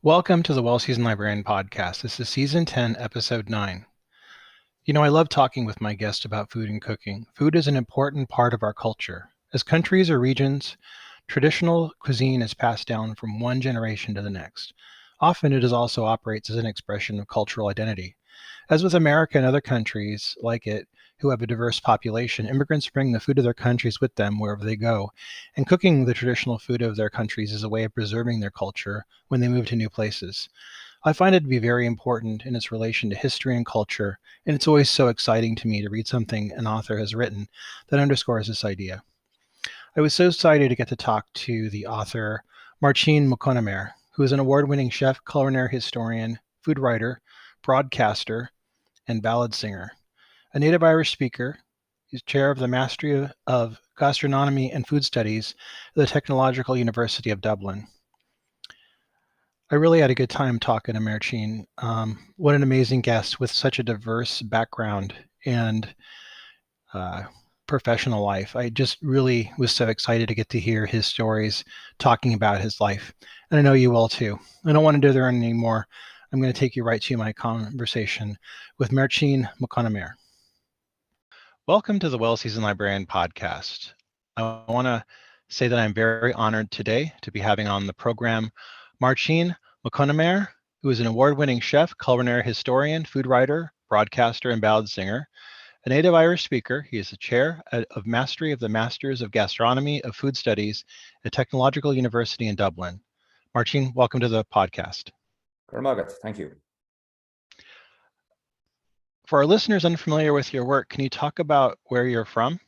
Welcome to the Well Seasoned Librarian Podcast. This is Season 10, Episode 9. I love talking with my guests about food and cooking. Food is an important part of our culture. As countries or regions, traditional cuisine is passed down from one generation to the next. Often it also operates as an expression of cultural identity. As with America and other countries like it who have a diverse population, immigrants bring the food of their countries with them wherever they go, and cooking the traditional food of their countries is a way of preserving their culture when they move to new places. I find it to be very important in its relation to history and culture, and it's always so exciting to me to read something an author has written that underscores this idea. I was so excited to get to talk to the author Mairtin Mac Con Iomaire, who is an award-winning chef, culinary historian, food writer, broadcaster, and ballad singer. A native Irish speaker, he's chair of the Mastery of Gastronomy and Food Studies at the Technological University of Dublin. I really had a good time talking to Máirtín. What an amazing guest with such a diverse background and professional life. I just really was so excited to get to hear his stories talking about his life. And I know you will too. I don't want to do there anymore. I'm going to take you right to my conversation with Mairtin Mac Con Iomaire. Welcome to the Well Seasoned Librarian Podcast. I want to say that I'm very honored today to be having on the program Mairtin Mac Con Iomaire, who is an award-winning chef, culinary historian, food writer, broadcaster, and ballad singer. A native Irish speaker, he is the chair of Mastery of the Masters of Gastronomy of Food Studies at Technological University in Dublin. Mairtín, welcome to the podcast. Thank you. For our listeners unfamiliar with your work, can you talk about where you're from?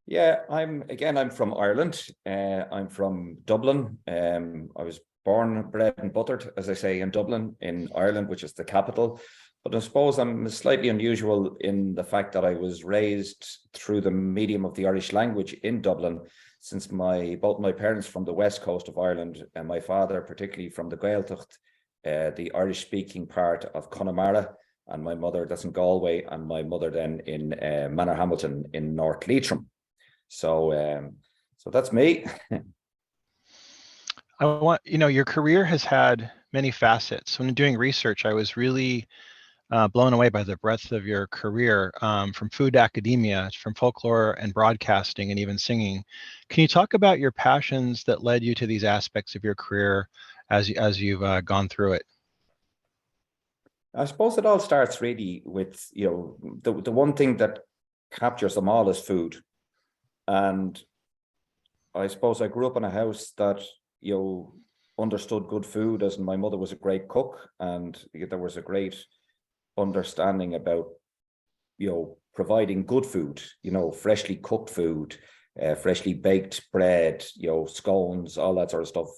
Yeah, I'm from Ireland. I'm from Dublin. I was born, bred and buttered, as I say, in Dublin, in Ireland, which is the capital. But I suppose I'm slightly unusual in the fact that I was raised through the medium of the Irish language in Dublin, since both my parents from the west coast of Ireland and my father particularly from the Gaeltacht, the Irish-speaking part of Connemara, and my mother, that's in Galway, and my mother then in Manorhamilton in North Leitrim. So that's me. Your career has had many facets. When doing research, I was really blown away by the breadth of your career, from food academia, from folklore and broadcasting, and even singing. Can you talk about your passions that led you to these aspects of your career as you've gone through it? I suppose it all starts really with, the one thing that captures them all is food. And I suppose I grew up in a house that, understood good food, as my mother was a great cook, and there was a great understanding about, providing good food, freshly cooked food, freshly baked bread, scones, all that sort of stuff.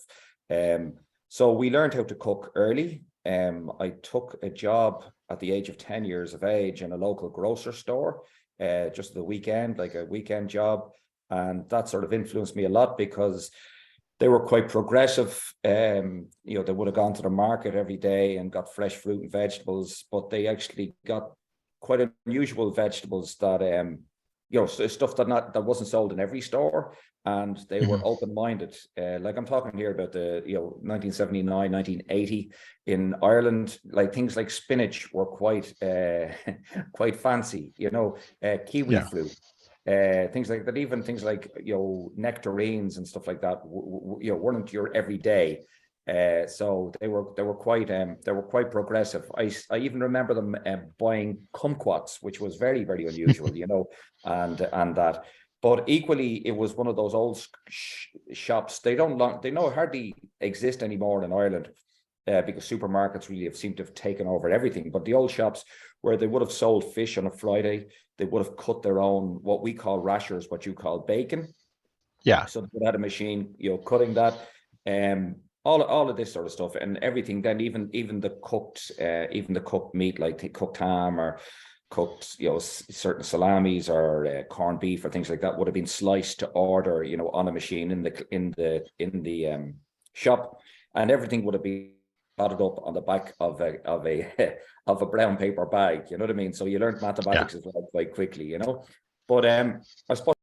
So we learned how to cook early. I took a job at the age of 10 years of age in a local grocery store, just the weekend, like a weekend job. And that sort of influenced me a lot because they were quite progressive. They would have gone to the market every day and got fresh fruit and vegetables, but they actually got quite unusual vegetables that, stuff that wasn't sold in every store. And they were open-minded. Like I'm talking here about the 1979, 1980 in Ireland. Like things like spinach were quite quite fancy. Kiwi fruit, things like that. Even things like nectarines and stuff like that. Weren't your everyday. So they were quite progressive. I even remember them buying kumquats, which was very, very unusual. And that. But equally, it was one of those old shops. They hardly exist anymore in Ireland, because supermarkets really seemed to have taken over everything. But the old shops where they would have sold fish on a Friday, they would have cut their own, what we call rashers, what you call bacon. Yeah. So they had a machine, cutting that. All of this sort of stuff and everything. Then even the cooked meat, like the cooked ham or cooked, certain salamis or corned beef or things like that would have been sliced to order, on a machine in the shop, and everything would have been added up on the back of a brown paper bag. You know what I mean? So you learned mathematics as well quite quickly. But I suppose.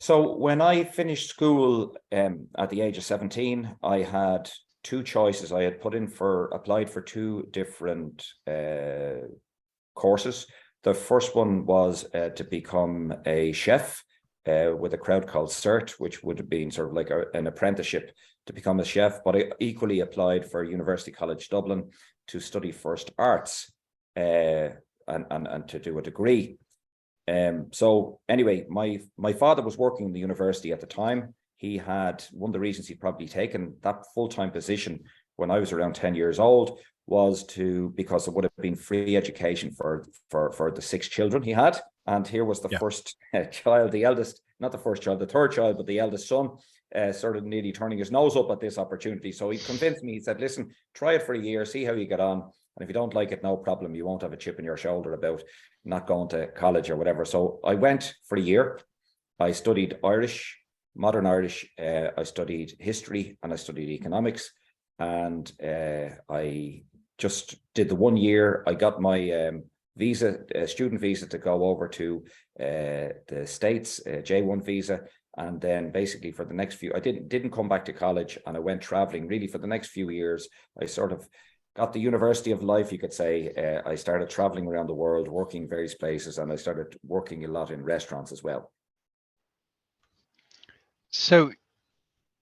So when I finished school at the age of 17, I had two choices. I had applied for two different courses. The first one was to become a chef with a crowd called CERT, which would have been sort of like an apprenticeship to become a chef. But I equally applied for University College Dublin to study first arts and to do a degree. So anyway, my father was working in the university at the time. He had, one of the reasons he'd probably taken that full-time position when I was around 10 years old was because it would have been free education for the 6 children he had. And here was the first child, the eldest, not the first child, the third child, but the eldest son, sort of nearly turning his nose up at this opportunity. So he convinced me, he said, listen, try it for a year, see how you get on. And if you don't like it, no problem. You won't have a chip in your shoulder about not going to college or whatever. So I went for a year. I studied Irish, modern Irish. I studied history and I studied economics. And I just did the 1 year. I got my visa, student visa, to go over to the States, J1 visa. And then basically for the next few, I didn't come back to college, and I went traveling really for the next few years. I sort of got the university of life, you could say. I started traveling around the world, working various places, and I started working a lot in restaurants as well. So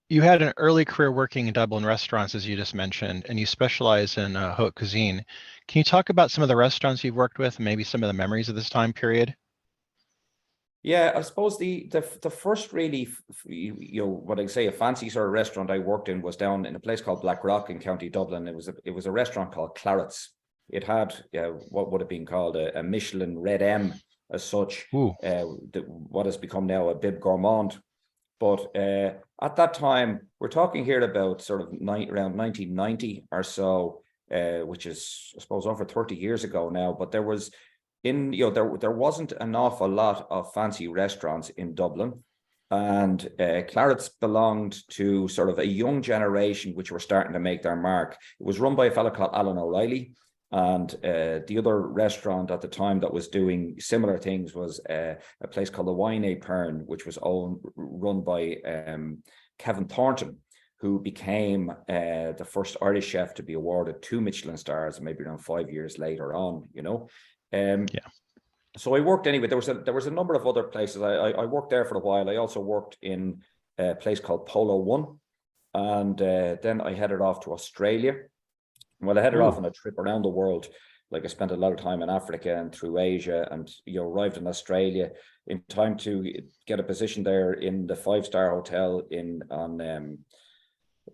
you had an early career working in Dublin restaurants, as you just mentioned, and you specialize in haute cuisine. Can you talk about some of the restaurants you've worked with, and maybe some of the memories of this time period? Yeah, I suppose the first really, what I say, a fancy sort of restaurant I worked in was down in a place called Blackrock in County Dublin. It was a restaurant called Claret's. It had what would have been called a Michelin Red M as such. What has become now a Bib Gourmand. But at that time, we're talking here about sort of around 1990 or so, which is, I suppose, over 30 years ago now. But there was there wasn't an awful lot of fancy restaurants in Dublin, and Claret's belonged to sort of a young generation which were starting to make their mark. It was run by a fellow called Alan O'Reilly, and the other restaurant at the time that was doing similar things was a place called the Wine Pern, which was run by Kevin Thornton, who became the first Irish chef to be awarded 2 Michelin stars, maybe around 5 years later on, So I worked anyway. There was a number of other places. I worked there for a while. I also worked in a place called Polo One, and then I headed off to Australia. Well, I headed off on a trip around the world. Like, I spent a lot of time in Africa and through Asia, and arrived in Australia in time to get a position there in the 5-star hotel on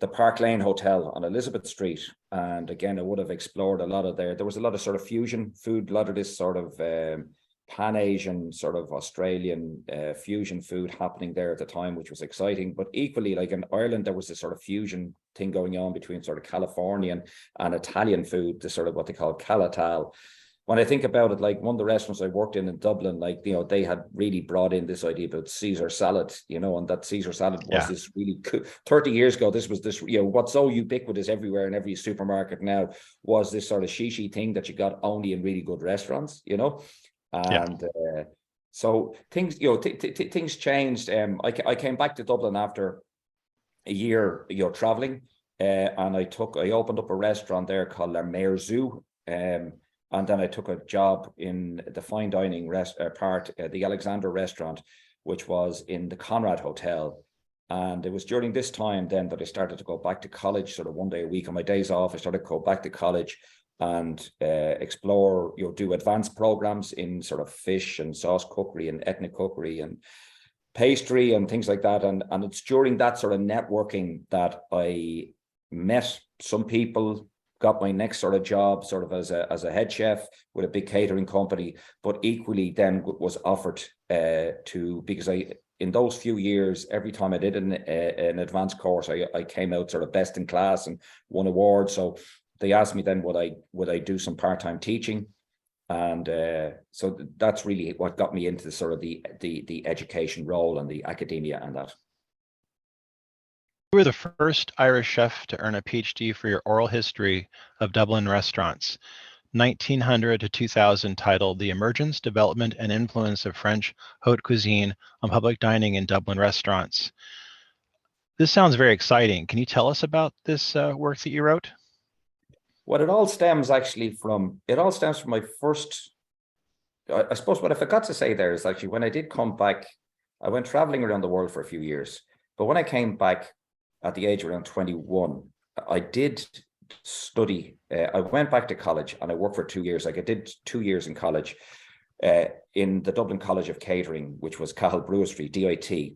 the Park Lane Hotel on Elizabeth Street. And again, I would have explored a lot of there. There was a lot of sort of fusion food, a lot of this sort of Pan-Asian sort of Australian fusion food happening there at the time, which was exciting. But equally, like in Ireland, there was this sort of fusion thing going on between sort of Californian and Italian food, the sort of what they call Calatal. When I think about it, like one of the restaurants I worked in Dublin, like, they had really brought in this idea about Caesar salad, and that Caesar salad was this really cool. 30 years ago, this was this, what's so ubiquitous everywhere in every supermarket now was this sort of shishi thing that you got only in really good restaurants, And so things, things changed. I came back to Dublin after a year, traveling, and I opened up a restaurant there called La Mer Zoo. And then I took a job in the fine dining the Alexander restaurant, which was in the Conrad Hotel. And it was during this time then that I started to go back to college, sort of 1 day a week on my days off. I started to go back to college and explore, do advanced programs in sort of fish and sauce cookery and ethnic cookery and pastry and things like that. And it's during that sort of networking that I met some people, got my next sort of job sort of as a head chef with a big catering company, but equally then was offered because in those few years, every time I did an advanced course, I came out sort of best in class and won awards. So they asked me then would I do some part-time teaching, and so that's really what got me into the sort of the education role and the academia and that. You were the first Irish chef to earn a PhD for your oral history of Dublin restaurants, 1900 to 2000, titled The Emergence, Development, and Influence of French Haute Cuisine on Public Dining in Dublin Restaurants. This sounds very exciting. Can you tell us about this work that you wrote? Well, it all stems from my first, I suppose what I forgot to say there is actually when I did come back, I went traveling around the world for a few years. But when I came back at the age of around 21, I did study. I went back to college and I worked for 2 years. Like I did 2 years in college in the Dublin College of Catering, which was Cahill Brewer Street, DIT.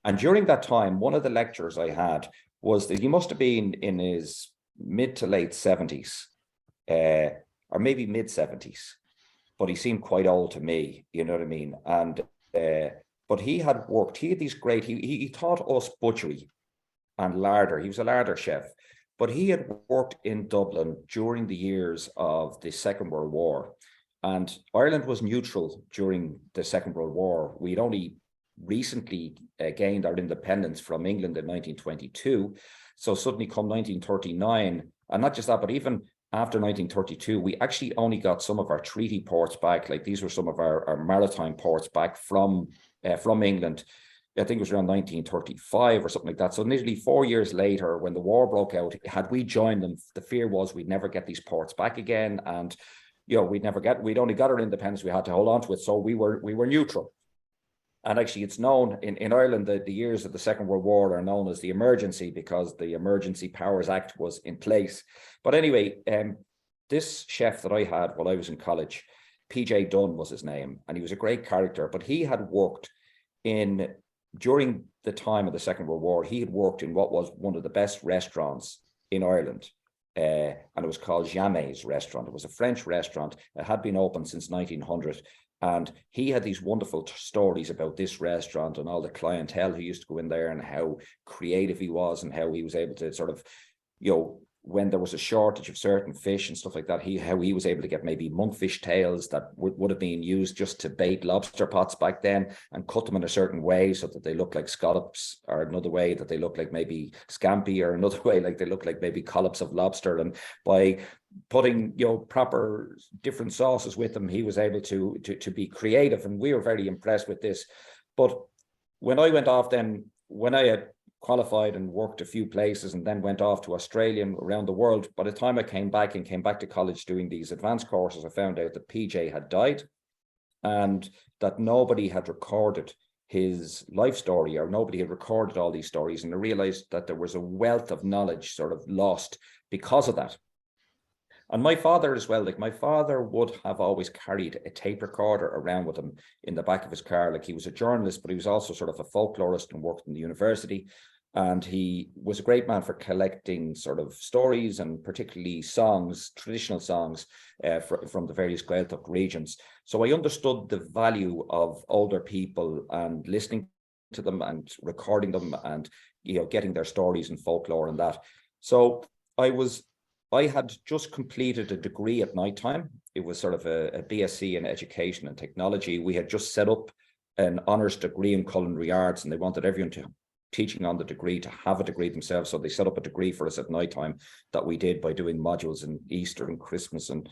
And during that time, one of the lectures I had was that he must have been in his mid to late 70s, or maybe mid 70s, but he seemed quite old to me, you know what I mean? And but he had these great, he taught us butchery and larder. He was a larder chef, but he had worked in Dublin during the years of the Second World War. And Ireland was neutral during the Second World War. We'd only recently gained our independence from England in 1922. So suddenly come 1939, and not just that, but even after 1932, we actually only got some of our treaty ports back. Like these were some of our maritime ports back from England. I think it was around 1935 or something like that. So nearly 4 years later, when the war broke out, had we joined them, the fear was we'd never get these ports back again. And, you know, we'd only got our independence. We had to hold on to it. So we were neutral. And actually, it's known in Ireland that the years of the Second World War are known as the emergency because the Emergency Powers Act was in place. But anyway, this chef that I had while I was in college, PJ Dunn was his name, and he was a great character. But he had worked during the time of the Second World War, he had worked in what was one of the best restaurants in Ireland. And it was called Jamet's restaurant. It was a French restaurant. It had been open since 1900. And he had these wonderful stories about this restaurant and all the clientele who used to go in there and how creative he was and how he was able to sort of, you know, when there was a shortage of certain fish and stuff like that, how he was able to get maybe monkfish tails that would have been used just to bait lobster pots back then and cut them in a certain way so that they look like scallops, or another way that they look like maybe scampi, or another way like they look like maybe collops of lobster. And by putting, you know, proper different sauces with them, he was able to be creative, and we were very impressed with this. But when I went off then, when I had qualified and worked a few places and then went off to Australia and around the world, by the time I came back to college doing these advanced courses, I found out that PJ had died and that nobody had recorded his life story, or nobody had recorded all these stories. And I realized that there was a wealth of knowledge sort of lost because of that. And my father as well, like my father would have always carried a tape recorder around with him in the back of his car. Like he was a journalist, but he was also sort of a folklorist and worked in the university. And he was a great man for collecting sort of stories and particularly songs, traditional songs from the various Gaeltacht regions. So I understood the value of older people and listening to them and recording them and, you know, getting their stories and folklore and that. So I had just completed a degree at night time. It was sort of a BSc in education and technology. We had just set up an honours degree in culinary arts, and they wanted everyone to teaching on the degree to have a degree themselves. So they set up a degree for us at night time that we did by doing modules in Easter and Christmas and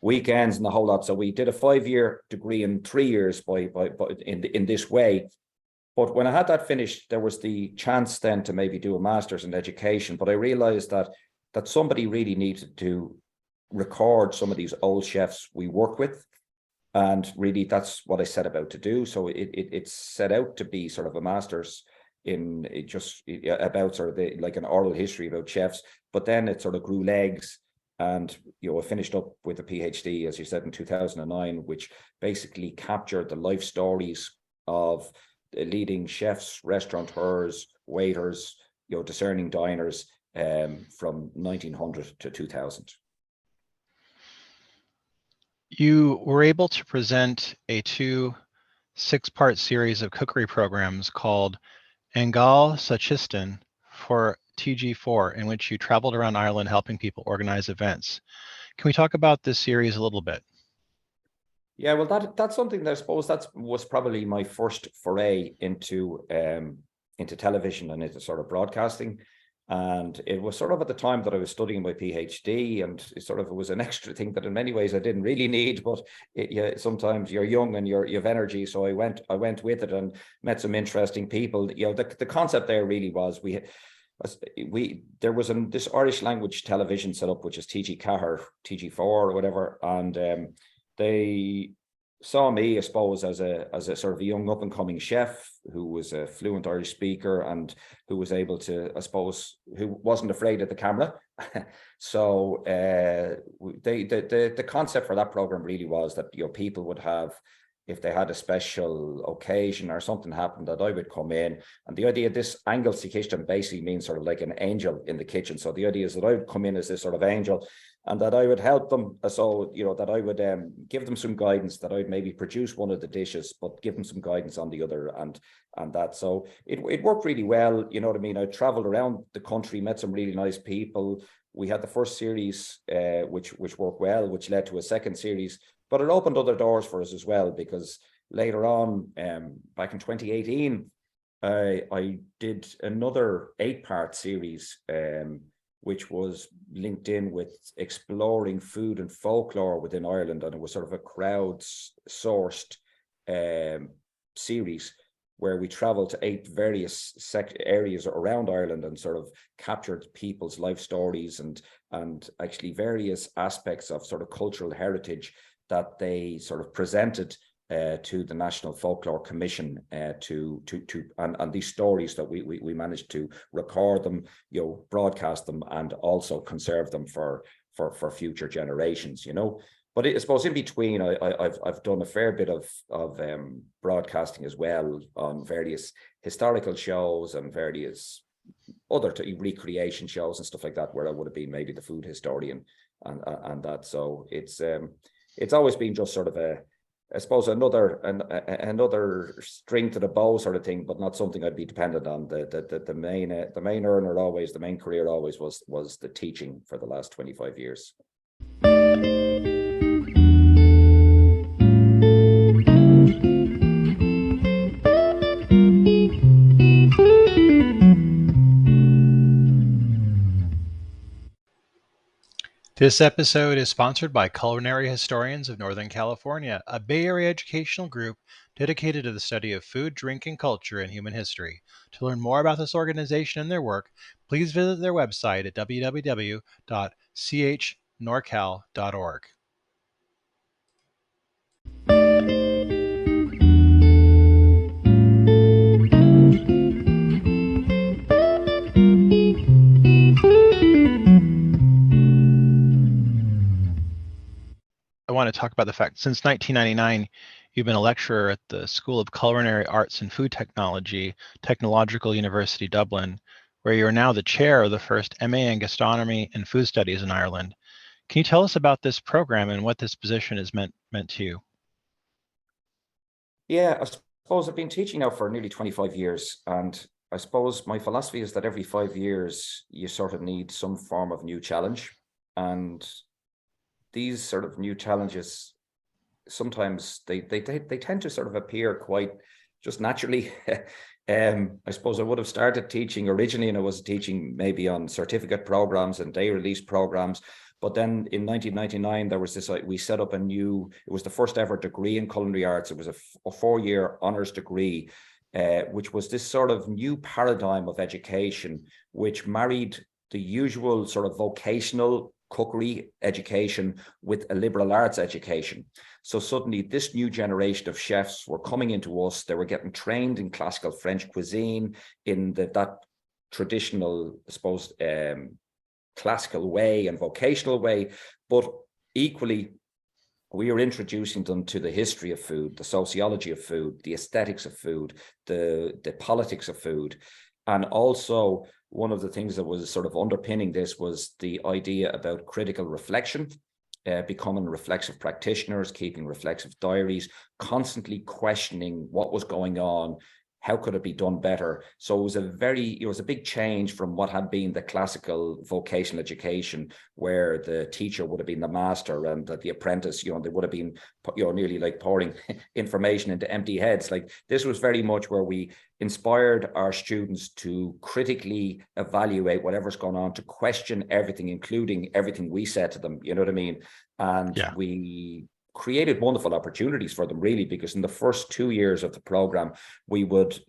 weekends and the whole lot. So we did a 5-year degree in 3 years in this way. But when I had that finished, there was the chance then to maybe do a master's in education. But I realized that somebody really needed to record some of these old chefs we work with. And really, that's what I set about to do. So it's set out to be sort of a master's in about sort of like an oral history about chefs. But then it sort of grew legs. And, you know, I finished up with a PhD, as you said, in 2009, which basically captured the life stories of leading chefs, restaurateurs, waiters, you know, discerning diners, from 1900 to 2000. You were able to present a 6-part series of cookery programs called Angal Sachistan for TG4, in which you traveled around Ireland helping people organize events. Can we talk about this series a little bit? Yeah, well, that's something that I suppose that was probably my first foray into television and into sort of broadcasting. And it was sort of at the time that I was studying my PhD, and it was an extra thing that in many ways I didn't really need, but sometimes you're young and you have energy. So I went with it and met some interesting people. The concept there really was there was this Irish language television set up, which is TG Cahir, TG4 or whatever, and they saw me, I suppose, as a sort of a young up and coming chef who was a fluent Irish speaker and who was able to, I suppose, who wasn't afraid of the camera. So the concept for that program really was that people would have, if they had a special occasion or something happened, that I would come in. And the idea, this Anglesey kitchen basically means sort of like an angel in the kitchen. So the idea is that I would come in as this sort of angel, and that I would help them. So, that I would give them some guidance, that I'd maybe produce one of the dishes, but give them some guidance on the other, and that. So it worked really well. You know what I mean? I traveled around the country, met some really nice people. We had the first series, which worked well, which led to a second series, but it opened other doors for us as well, because later on, back in 2018, I did another 8-part series, which was linked in with exploring food and folklore within Ireland. And it was sort of a crowd-sourced series where we traveled to 8 various areas around Ireland and sort of captured people's life stories and actually various aspects of sort of cultural heritage that they sort of presented to the National Folklore Commission, and these stories that we managed to record them, broadcast them, and also conserve them for future generations. But I suppose in between, I've done a fair bit of broadcasting as well on various historical shows and various other recreation shows and stuff like that, where I would have been maybe the food historian and that. So it's always been just sort of I suppose another string to the bow sort of thing, but not something I'd be dependent on. The main earner always, the main career always was the teaching for the last 25 years. This episode is sponsored by Culinary Historians of Northern California, a Bay Area educational group dedicated to the study of food, drink, and culture in human history. To learn more about this organization and their work, please visit their website at www.chnorcal.org. I want to talk about the fact since 1999, you've been a lecturer at the School of Culinary Arts and Food Technology, Technological University Dublin, where you are now the chair of the first MA in Gastronomy and Food Studies in Ireland. Can you tell us about this program and what this position is meant to you? Yeah, I suppose I've been teaching now for nearly 25 years, and I suppose my philosophy is that every 5 years you sort of need some form of new challenge, and these sort of new challenges, sometimes they tend to sort of appear quite just naturally. I suppose I would have started teaching originally, and I was teaching maybe on certificate programs and day release programs. But then in 1999, there was this, we set up it was the first ever degree in culinary arts. It was a 4-year honours degree, which was this sort of new paradigm of education, which married the usual sort of vocational cookery education with a liberal arts education. So suddenly this new generation of chefs were coming into us. They were getting trained in classical French cuisine in that traditional, I suppose, classical way and vocational way, but equally we are introducing them to the history of food, the sociology of food, the aesthetics of food, the politics of food. And also one of the things that was sort of underpinning this was the idea about critical reflection, becoming reflexive practitioners, keeping reflexive diaries, constantly questioning what was going on, how could it be done better? So it was a big change from what had been the classical vocational education, where the teacher would have been the master and the apprentice, they would have been, nearly like pouring information into empty heads. Like, this was very much where we inspired our students to critically evaluate whatever's going on, to question everything, including everything we said to them, you know what I mean? And we created wonderful opportunities for them, really, because in the first 2 years of the program, we would,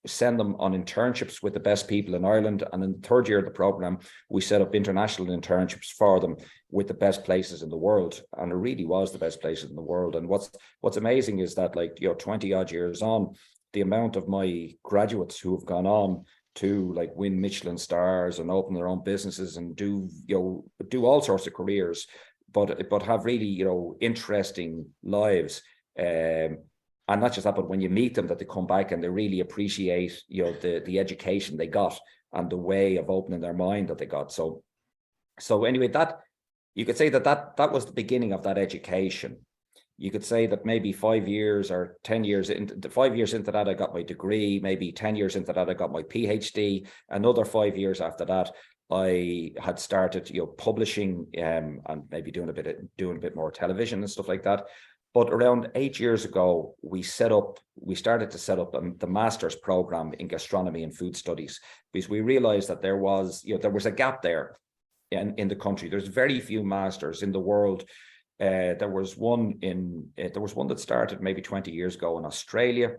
send them on internships with the best people in Ireland. And in the third year of the program, we set up international internships for them with the best places in the world. And it really was the best places in the world. And what's amazing is that, 20 odd years on, the amount of my graduates who have gone on to win Michelin stars and open their own businesses and do all sorts of careers, but have really, interesting lives. And not just that, but when you meet them, that they come back and they really appreciate, the education they got and the way of opening their mind that they got. So anyway, that you could say that was the beginning of that education. You could say that maybe 5 years or 10 years, 5 years into that, I got my degree. Maybe 10 years into that, I got my PhD. Another 5 years after that, I had started, publishing and maybe doing a bit more television and stuff like that. But around 8 years ago, we started to set up the master's program in gastronomy and food studies, because we realized that there was a gap there in the country. There's very few masters in the world. There was one that started maybe 20 years ago in Australia.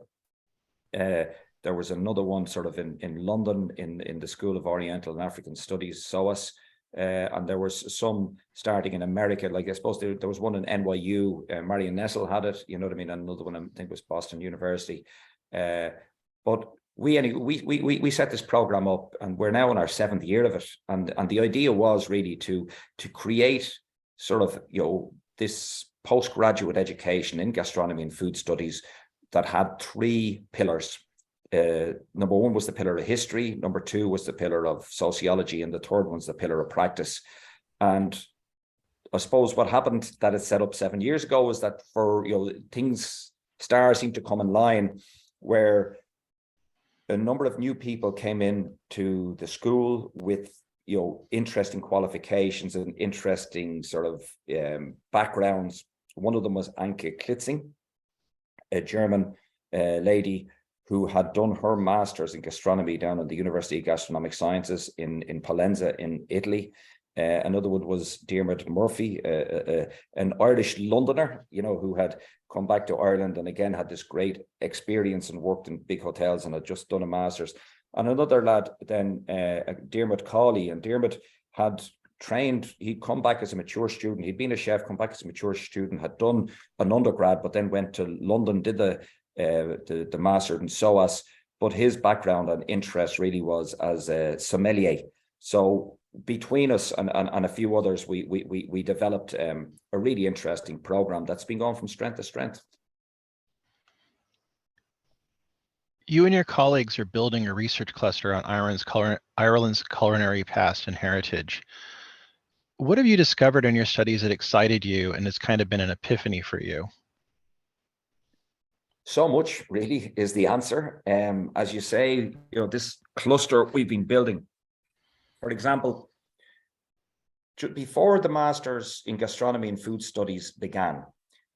There was another one sort of in London in the School of Oriental and African Studies, SOAS. And there was some starting in America. I suppose there was one in NYU. Marion Nessel had it, you know what I mean? And another one, I think, was Boston University. But we set this program up, and we're now in our 7th year of it. And the idea was really to create sort of, this postgraduate education in gastronomy and food studies that had 3 pillars. Number 1 was the pillar of history, number 2 was the pillar of sociology, and the third one's the pillar of practice. And I suppose what happened that it set up 7 years ago was that stars seemed to come in line, where a number of new people came in to the school with interesting qualifications and interesting sort of backgrounds. One of them was Anke Klitzing, a German lady who had done her master's in gastronomy down at the University of Gastronomic Sciences in Palenza in Italy. Another one was Diarmuid Murphy, an Irish Londoner, who had come back to Ireland and again had this great experience and worked in big hotels and had just done a master's. And another lad then, Diarmuid Cawley, and Diarmuid had trained, he'd come back as a mature student, he'd been a chef, come back as a mature student, had done an undergrad, but then went to London, did the master in SOAS, but his background and interest really was as a sommelier. So between us and a few others, we developed a really interesting program that's been going from strength to strength. You and your colleagues are building a research cluster on Ireland's culinary past and heritage. What have you discovered in your studies that excited you and has kind of been an epiphany for you? So much, really, is the answer. As you say, this cluster we've been building. For example, before the Masters in Gastronomy and Food Studies began,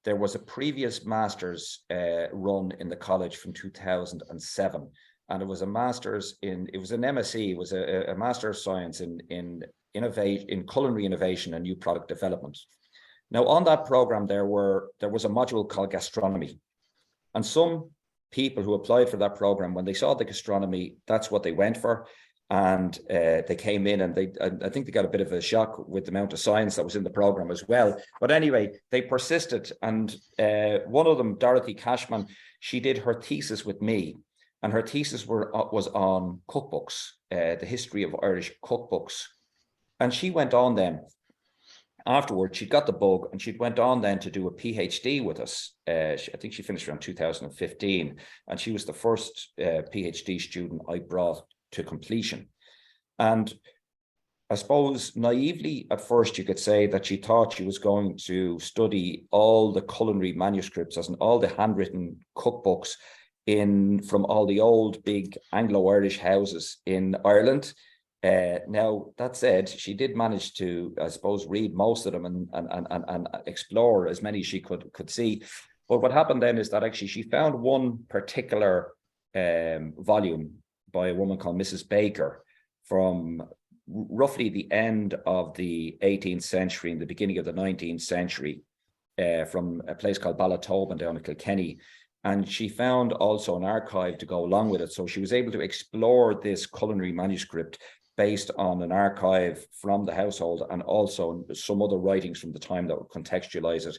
there was a previous Masters run in the college from 2007. And it was a Masters it was an MSc, it was a Master of Science in culinary innovation and new product development. Now, on that program, there was a module called Gastronomy. And some people who applied for that program, when they saw the gastronomy, that's what they went for. And they came in and I think they got a bit of a shock with the amount of science that was in the program as well. But anyway, they persisted. And one of them, Dorothy Cashman, she did her thesis with me. And her thesis was on cookbooks, the history of Irish cookbooks. And she went on then. Afterwards, she got the bug and she went on then to do a PhD with us. I think she finished around 2015. And she was the first PhD student I brought to completion. And I suppose naively at first you could say that she thought she was going to study all the culinary manuscripts, as in all the handwritten cookbooks from all the old big Anglo-Irish houses in Ireland. Now, that said, she did manage to, I suppose, read most of them and explore as many as she could see. But what happened then is that actually she found one particular volume by a woman called Mrs. Baker from roughly the end of the 18th century and the beginning of the 19th century, from a place called Ballatoban down in Kilkenny. And she found also an archive to go along with it. So she was able to explore this culinary manuscript based on an archive from the household and also some other writings from the time that would contextualize it.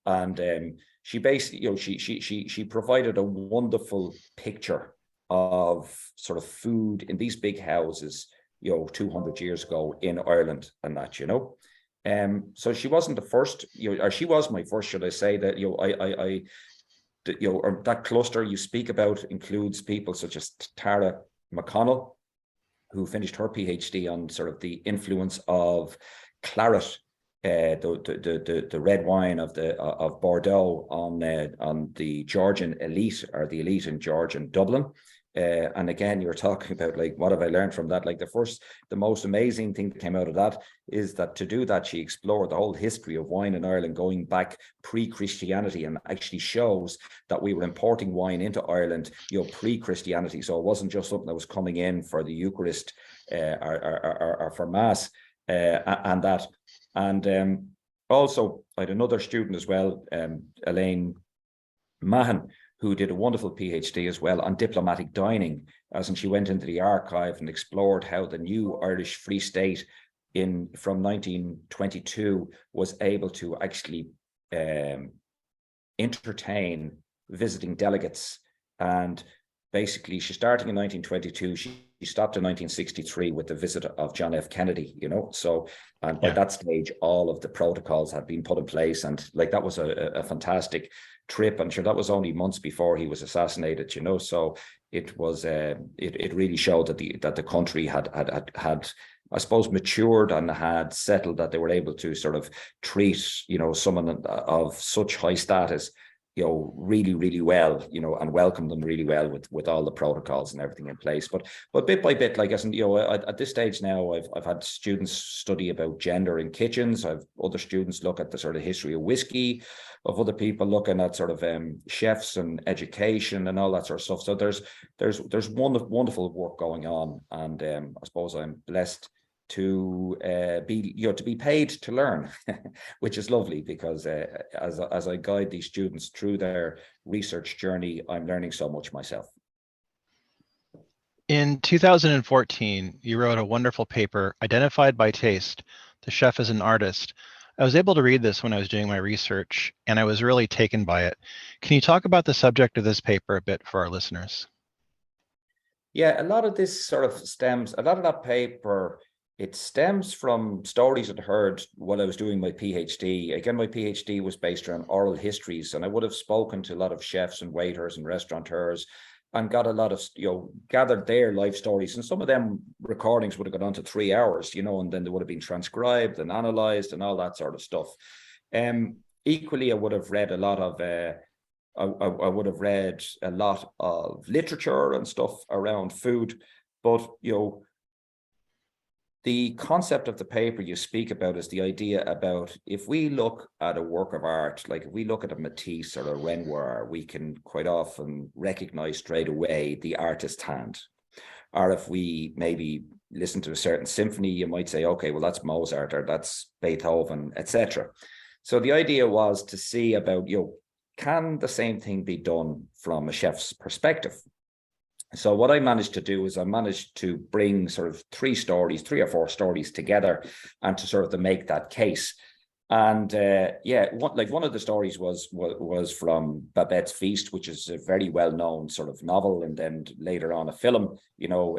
And she basically, you know, she provided a wonderful picture of sort of food in these big houses, you know, 200 years ago in Ireland and that, you know. So she wasn't the first, you know, or she was my first, should I say, that, you know, or that cluster you speak about includes people such as Sarah McConnell, who finished her PhD on sort of the influence of claret, the red wine of Bordeaux on the Georgian elite, or the elite in Georgian Dublin. And again, you're talking about, like, what have I learned from that? Like, the most amazing thing that came out of that is that to do that, she explored the whole history of wine in Ireland going back pre-Christianity, and actually shows that we were importing wine into Ireland, you know, pre-Christianity. So it wasn't just something that was coming in for the Eucharist or for Mass and that. And also, I had another student as well, Elaine Mahan, who did a wonderful PhD as well on diplomatic dining, as in she went into the archive and explored how the new Irish Free State from 1922 was able to actually entertain visiting delegates. And basically, she started in 1922, she stopped in 1963 with the visit of John F. Kennedy, you know. So, and by that stage, all of the protocols had been put in place, and like that was a fantastic trip. I'm sure that was only months before he was assassinated, you know. So it was it really showed that the country had I suppose matured and had settled, that they were able to sort of treat, you know, someone of such high status, you know, really, really well, you know, and welcome them really well with all the protocols and everything in place. But bit by bit, like, as in, you know, at this stage now, I've had students study about gender in kitchens. I've other students look at the sort of history of whiskey, of other people looking at sort of chefs and education and all that sort of stuff. So there's wonderful work going on, and I suppose I'm blessed to be paid to learn, which is lovely, because as I guide these students through their research journey, I'm learning so much myself. In 2014, you wrote a wonderful paper, Identified by Taste: The Chef as an Artist. I was able to read this when I was doing my research, and I was really taken by it. Can you talk about the subject of this paper a bit for our listeners? Yeah, a lot of that paper, it stems from stories I'd heard while I was doing my PhD. Again, my PhD was based around oral histories, and I would have spoken to a lot of chefs and waiters and restaurateurs, and got a lot of, you know, gathered their life stories. And some of them recordings would have gone on to 3 hours, you know, and then they would have been transcribed and analyzed and all that sort of stuff. Equally, I would have read a lot of I would have read a lot of literature and stuff around food. But, you know, the concept of the paper you speak about is the idea about, if we look at a work of art, like if we look at a Matisse or a Renoir, we can quite often recognize straight away the artist's hand. Or if we maybe listen to a certain symphony, you might say, okay, well, that's Mozart or that's Beethoven, etc. So the idea was to see about, you know, can the same thing be done from a chef's perspective? So what I managed to do is I managed to bring sort of 3 or 4 stories together, and to sort of to make that case. And one of the stories was from Babette's Feast, which is a very well-known sort of novel, and then later on a film, you know,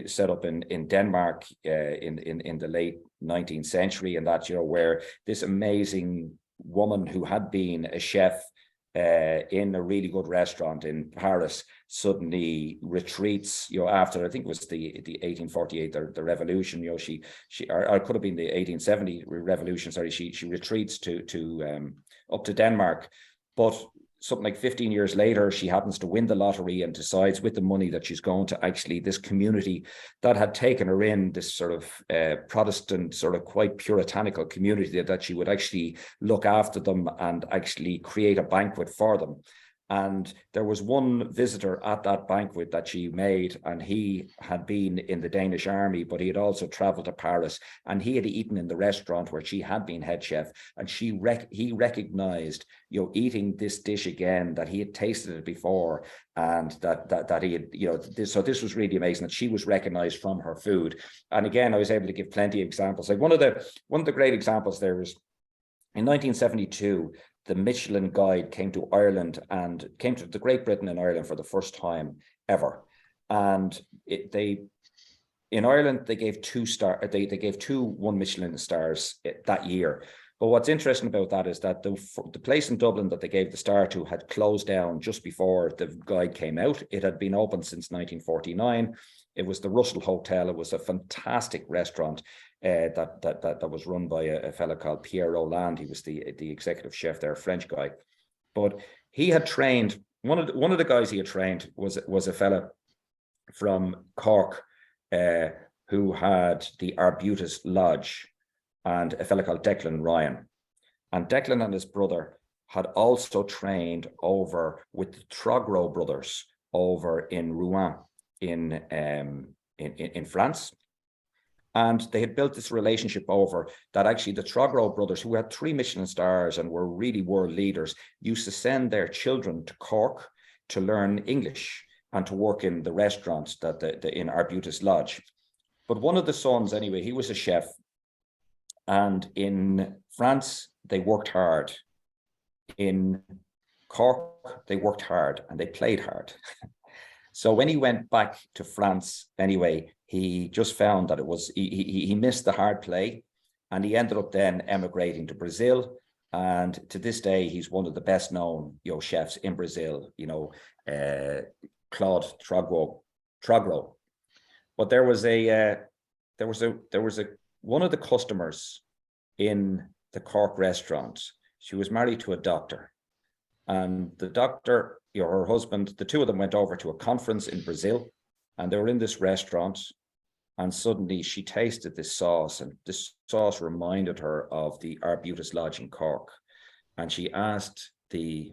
set up in Denmark in the late 19th century, and that, you know, where this amazing woman who had been a chef in a really good restaurant in Paris suddenly retreats, you know, after, I think it was the 1848, the revolution, you know, she or it could have been the 1870 revolution, sorry, she retreats to up to Denmark. But something like 15 years later, she happens to win the lottery and decides with the money that she's going to actually, this community that had taken her in, this sort of Protestant, sort of quite puritanical community, that she would actually look after them and actually create a banquet for them. And there was one visitor at that banquet that she made, and he had been in the Danish army, but he had also traveled to Paris, and he had eaten in the restaurant where she had been head chef. And he recognized, eating this dish again, that he had tasted it before, and that he had, so this was really amazing that she was recognized from her food. And again, I was able to give plenty of examples. Like one of the great examples there was in 1972. The Michelin Guide came to Ireland and came to the Great Britain and Ireland for the first time ever. And in Ireland, they gave they gave two 1 Michelin stars that year. But what's interesting about that is that the place in Dublin that they gave the star to had closed down just before the guide came out. It had been open since 1949. It was the Russell Hotel. It was a fantastic restaurant that was run by a fellow called Pierre Roland. He was the executive chef there, a French guy. But he had trained, one of the guys he had trained was a fellow from Cork who had the Arbutus Lodge, and a fellow called Declan Ryan. And Declan and his brother had also trained over with the Trogro brothers over in Rouen in France. And they had built this relationship over that actually the Trogro brothers, who had 3 Michelin stars and were really world leaders, used to send their children to Cork to learn English and to work in the restaurants that in Arbutus Lodge. But one of the sons, anyway, he was a chef. And in France, they worked hard. In Cork, they worked hard and they played hard. So when he went back to France, anyway, he just found that it was, he missed the hard play, and he ended up then emigrating to Brazil. And to this day, he's one of the best known, chefs in Brazil, Claude Trogro. But there was one of the customers in the Cork restaurant. She was married to a doctor, and the doctor, her husband, the two of them went over to a conference in Brazil, and they were in this restaurant, and suddenly she tasted this sauce, and this sauce reminded her of the Arbutus Lodge in Cork. And she asked the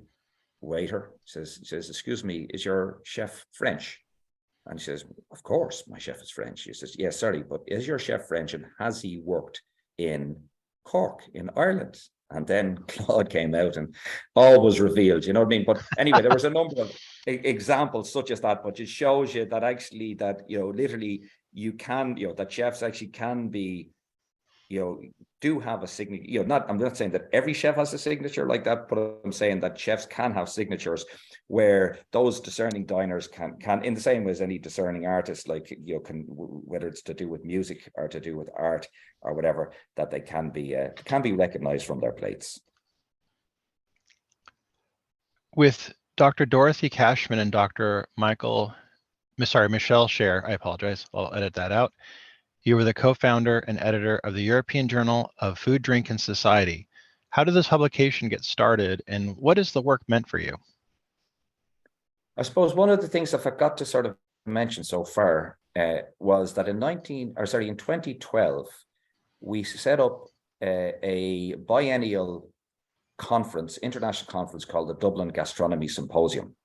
waiter, says, "Excuse me, is your chef French?" And she says, "Of course, my chef is French." She says, "Yes, sorry, but is your chef French, and has he worked in Cork, in Ireland?" And then Claude came out and all was revealed, you know what I mean? But anyway, there was a number of examples such as that, but it shows you that actually that, literally you can, that chefs actually can be, do have a signature, I'm not saying that every chef has a signature like that, but I'm saying that chefs can have signatures where those discerning diners can in the same way as any discerning artist, like, can, whether it's to do with music or to do with art or whatever, that they can be recognized from their plates. With Dr. Dorothy Cashman and Dr. Michelle Scher, I apologize, I'll edit that out. You were the co-founder and editor of the European Journal of Food, Drink, and Society. How did this publication get started, and what is the work meant for you? I suppose one of the things I forgot to sort of mention so far was that in 2012, we set up a biennial conference, international conference called the Dublin Gastronomy Symposium.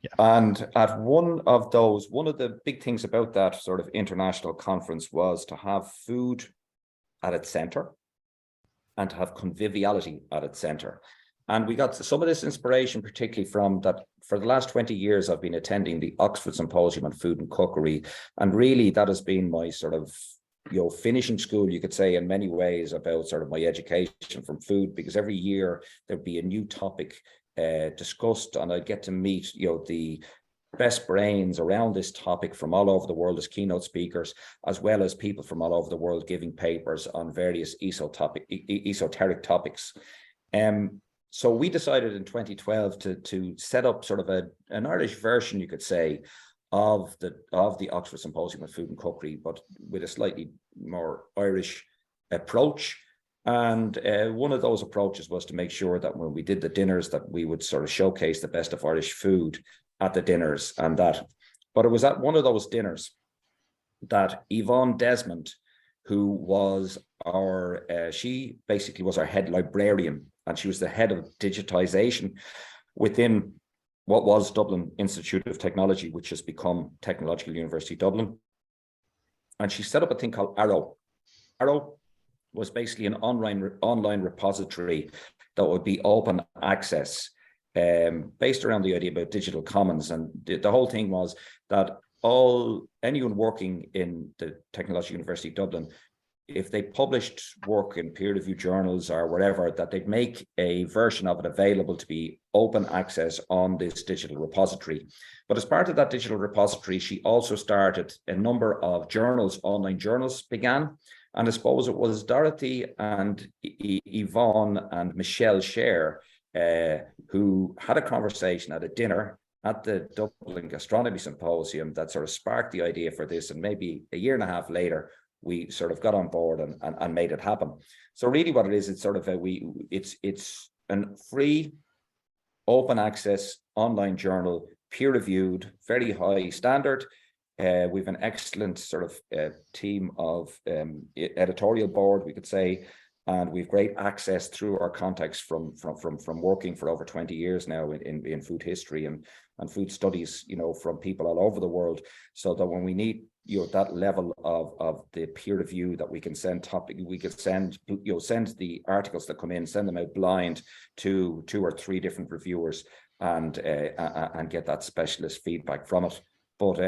Yeah. And at one of the big things about that sort of international conference was to have food at its center and to have conviviality at its center. And we got some of this inspiration, particularly from that. For the last 20 years, I've been attending the Oxford Symposium on Food and Cookery. And really that has been my sort of, finishing school, you could say, in many ways, about sort of my education from food, because every year there'd be a new topic discussed, and I'd get to meet the best brains around this topic from all over the world as keynote speakers, as well as people from all over the world giving papers on various esoteric topics. So we decided in 2012 to set up sort of an Irish version, you could say, of the Oxford Symposium of Food and Cookery, but with a slightly more Irish approach. And one of those approaches was to make sure that when we did the dinners, that we would sort of showcase the best of Irish food at the dinners and that. But it was at one of those dinners that Yvonne Desmond, who was she basically was our head librarian, and she was the head of digitization within what was Dublin Institute of Technology, which has become Technological University Dublin. And she set up a thing called Arrow. Arrow was basically an online repository that would be open access, based around the idea about digital commons. And the whole thing was that anyone working in the Technological University of Dublin, if they published work in peer-reviewed journals or whatever, that they'd make a version of it available to be open access on this digital repository. But as part of that digital repository, she also started a number of journals, online journals began. And I suppose it was Dorothy and Yvonne and Michelle Scher who had a conversation at a dinner at the Dublin Gastronomy Symposium that sort of sparked the idea for this. And maybe a year and a half later, we sort of got on board and made it happen. So really what it is, it's sort of it's a free, open access online journal, peer-reviewed, very high standard. We've an excellent sort of team of editorial board, we could say, and we've great access through our contacts from working for over 20 years now in food history and food studies, from people all over the world, so that when we need that level of the peer review, that we can send we could send the articles that come in, send them out blind to 2 or 3 different reviewers and get that specialist feedback from it. But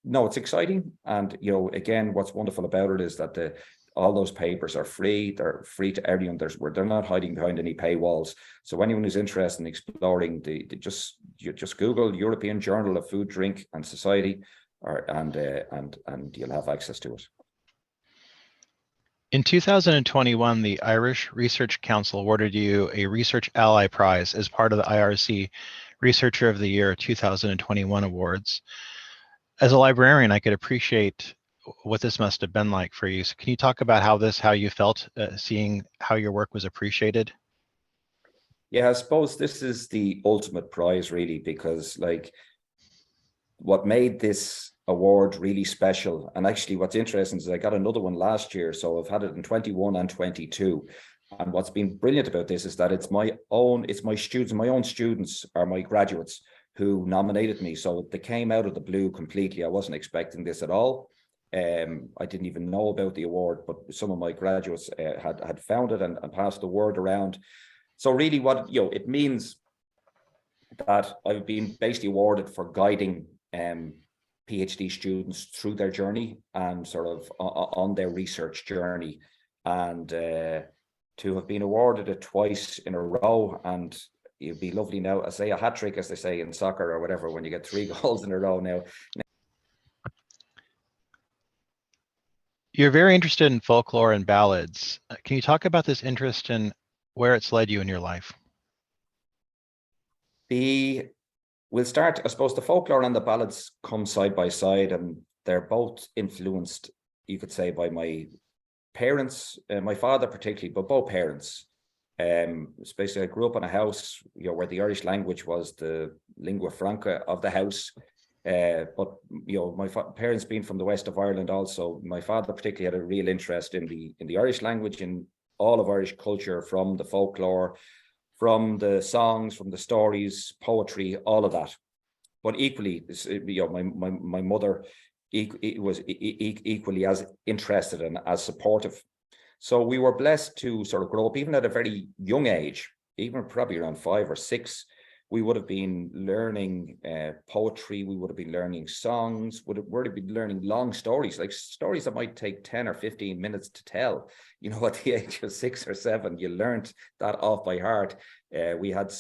no, it's exciting. And, again, what's wonderful about it is that all those papers are free. They're free to everyone. They're not hiding behind any paywalls. So anyone who's interested in exploring just Google European Journal of Food, Drink and Society, and you'll have access to it. In 2021, the Irish Research Council awarded you a Research Ally Prize as part of the IRC Researcher of the Year 2021 awards. As a librarian, I could appreciate what this must have been like for you. So can you talk about how you felt seeing how your work was appreciated? Yeah, I suppose this is the ultimate prize, really, because what made this award really special, and actually what's interesting is I got another one last year, so I've had it in 21 and 22. And what's been brilliant about this is that it's my own students are my graduates who nominated me. So they came out of the blue completely. I wasn't expecting this at all. I didn't even know about the award, but some of my graduates had found it and passed the word around. So really what, it means that I've been basically awarded for guiding PhD students through their journey and sort of on their research journey, and to have been awarded it twice in a row. And it'd be lovely now, I say a hat trick, as they say in soccer or whatever, when you get 3 goals in a row now. You're very interested in folklore and ballads. Can you talk about this interest and where it's led you in your life? We'll start, I suppose, the folklore and the ballads come side by side, and they're both influenced, you could say, by my parents, my father particularly, but both parents. Especially I grew up in a house, where the Irish language was the lingua franca of the house. But my parents being from the west of Ireland, also my father particularly had a real interest in the Irish language, in all of Irish culture, from the folklore, from the songs, from the stories, poetry, all of that. But equally, my mother was equally as interested and as supportive. So we were blessed to sort of grow up, even at a very young age, even probably around 5 or 6. We would have been learning poetry, we would have been learning songs, would have been learning long stories, like stories that might take 10 or 15 minutes to tell. At the age of 6 or 7, you learned that off by heart. We had,